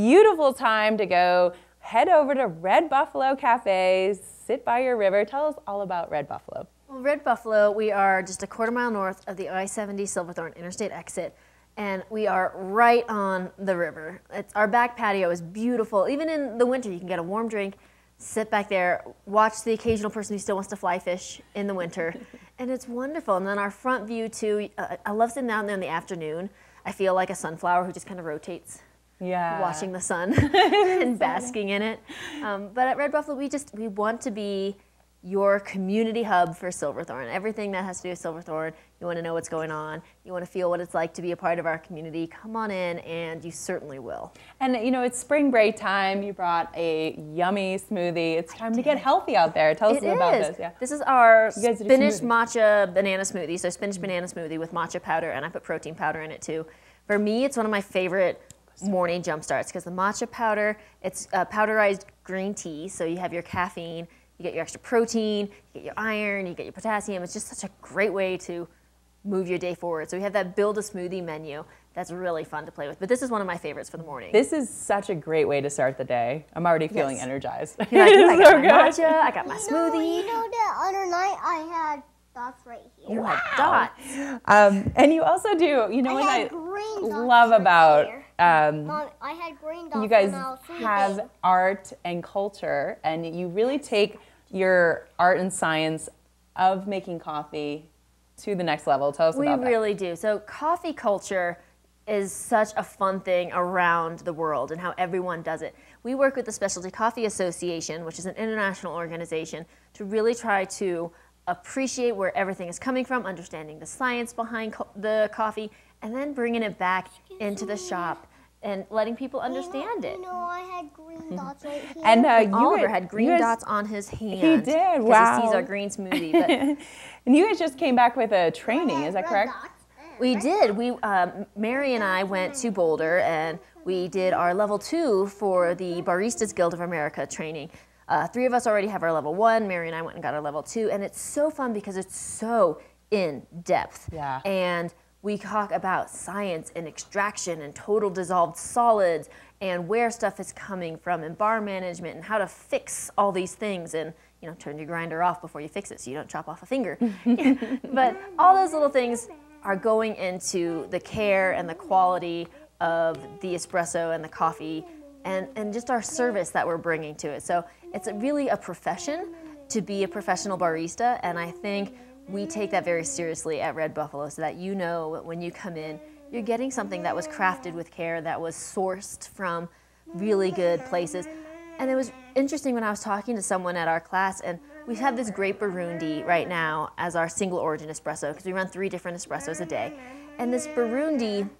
beautiful time to go head over to Red Buffalo Cafe, sit by your river. Tell us all about Red Buffalo. Well, Red Buffalo, we are just a quarter-mile north of the I-70 Silverthorne Interstate exit, and we are right on the river. Our back patio is beautiful. Even in the winter, you can get a warm drink, sit back there, watch the occasional person who still wants to fly fish in the winter, and it's wonderful. And then our front view, too, I love sitting down there in the afternoon. I feel like a sunflower who just kind of rotates, watching the sun and basking in it. But at Red Buffalo, we want to be your community hub for Silverthorne. Everything that has to do with Silverthorne, you want to know what's going on, you want to feel what it's like to be a part of our community, come on in, and you certainly will. And you know, it's spring break time. You brought a yummy smoothie. It's time to get healthy out there. Tell us about this. Yeah. This is our spinach matcha banana smoothie. So spinach banana smoothie with matcha powder, and I put protein powder in it too. For me, it's one of my favorite morning jump starts because the matcha powder, it's powderized green tea, so you have your caffeine, you get your extra protein, you get your iron, you get your potassium. It's just such a great way to move your day forward. So we have that build a smoothie menu that's really fun to play with. But this is one of my favorites for the morning. This is such a great way to start the day. I'm already feeling energized. You're like, I got my matcha, I got my smoothie. You know the other night I had dots right here. You had dots. And you also do, you know what I love about Mom, I had green dots. you guys have art and culture, and you really take your art and science of making coffee to the next level. Tell us about that. We really do. So coffee culture is such a fun thing around the world and how everyone does it. We work with the Specialty Coffee Association, which is an international organization, to really try to appreciate where everything is coming from, understanding the science behind the coffee, and then bringing it back into the shop and letting people understand it. You know, I had green dots right here. And Oliver had green dots on his hand. He did, wow. Because he sees our green smoothie. But and you guys just came back with a training, is that correct? we did. Mary and I went to Boulder and we did our level 2 for the Baristas Guild of America training. 3 of us already have our level 1. Mary and I went and got our level 2, and it's so fun because it's so in depth. Yeah. And we talk about science and extraction and total dissolved solids and where stuff is coming from and bar management and how to fix all these things and, you know, turn your grinder off before you fix it so you don't chop off a finger. But all those little things are going into the care and the quality of the espresso and the coffee and just our service that we're bringing to it. So it's really a profession to be a professional barista, and I think we take that very seriously at Red Buffalo so that you know when you come in, you're getting something that was crafted with care, that was sourced from really good places. And it was interesting when I was talking to someone at our class, and we have this great Burundi right now as our single origin espresso because we run 3 different espressos a day. And this Burundi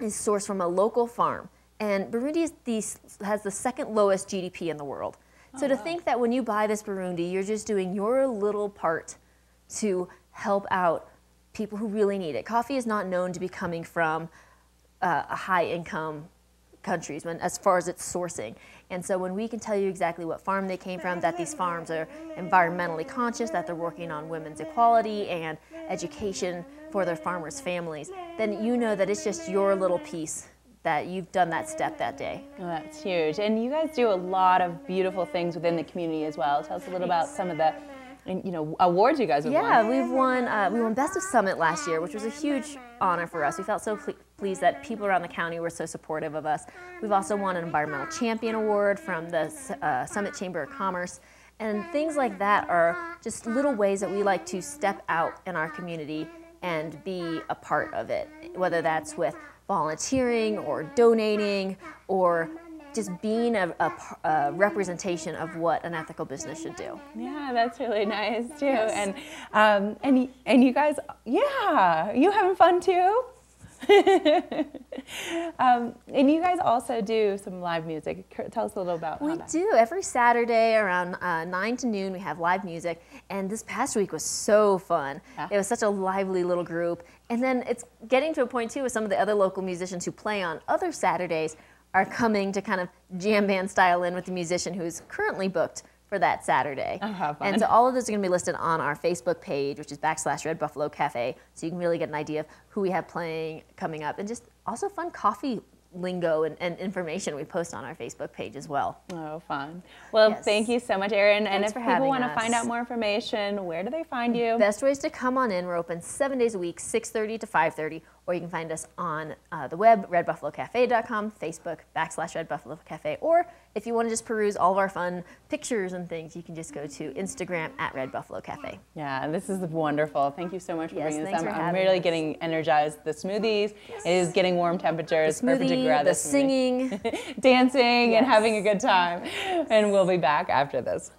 is sourced from a local farm. And Burundi has the second lowest GDP in the world. So to think that when you buy this Burundi, you're just doing your little part to help out people who really need it. Coffee is not known to be coming from a high-income countries as far as its sourcing. And so when we can tell you exactly what farm they came from, that these farms are environmentally conscious, that they're working on women's equality and education for their farmers' families, then you know that it's just your little piece that you've done that step that day. Oh, that's huge. And you guys do a lot of beautiful things within the community as well. Tell us a little about some of the awards you guys have won. Yeah, we won Best of Summit last year, which was a huge honor for us. We felt so pleased that people around the county were so supportive of us. We've also won an Environmental Champion Award from the Summit Chamber of Commerce. And things like that are just little ways that we like to step out in our community and be a part of it, whether that's with volunteering or donating or just being a representation of what an ethical business should do. Yeah, that's really nice too. Yes. And you guys, yeah, you having fun too? And you guys also do some live music. Tell us a little about We do. Every Saturday around 9 to noon we have live music, and this past week was so fun. Yeah. It was such a lively little group. And then it's getting to a point too with some of the other local musicians who play on other Saturdays are coming to kind of jam band style in with the musician who's currently booked for that Saturday. And so all of this is going to be listed on our Facebook page, which is /Red Buffalo Cafe, so you can really get an idea of who we have playing coming up, and just also fun coffee lingo and information we post on our Facebook page as well. Oh, fun. Well, Yes. thank you so much, Erin. And Thanks if for people having want to us. find out more information, where do they find you? Best ways to come on in. We're open 7 days a week, 6:30 to 5:30, or you can find us on the web, redbuffalocafe.com, Facebook, /Red Buffalo Cafe, or if you want to just peruse all of our fun pictures and things, you can just go to Instagram @Red Buffalo Cafe. Yeah, this is wonderful. Thank you so much for Yes, bringing this thanks up. for I'm having really us. getting energized. The smoothies it is getting warm temperatures. The Perfect to smoothie, grab the this for me. singing. Dancing and Yes. having a good time. And we'll be back after this.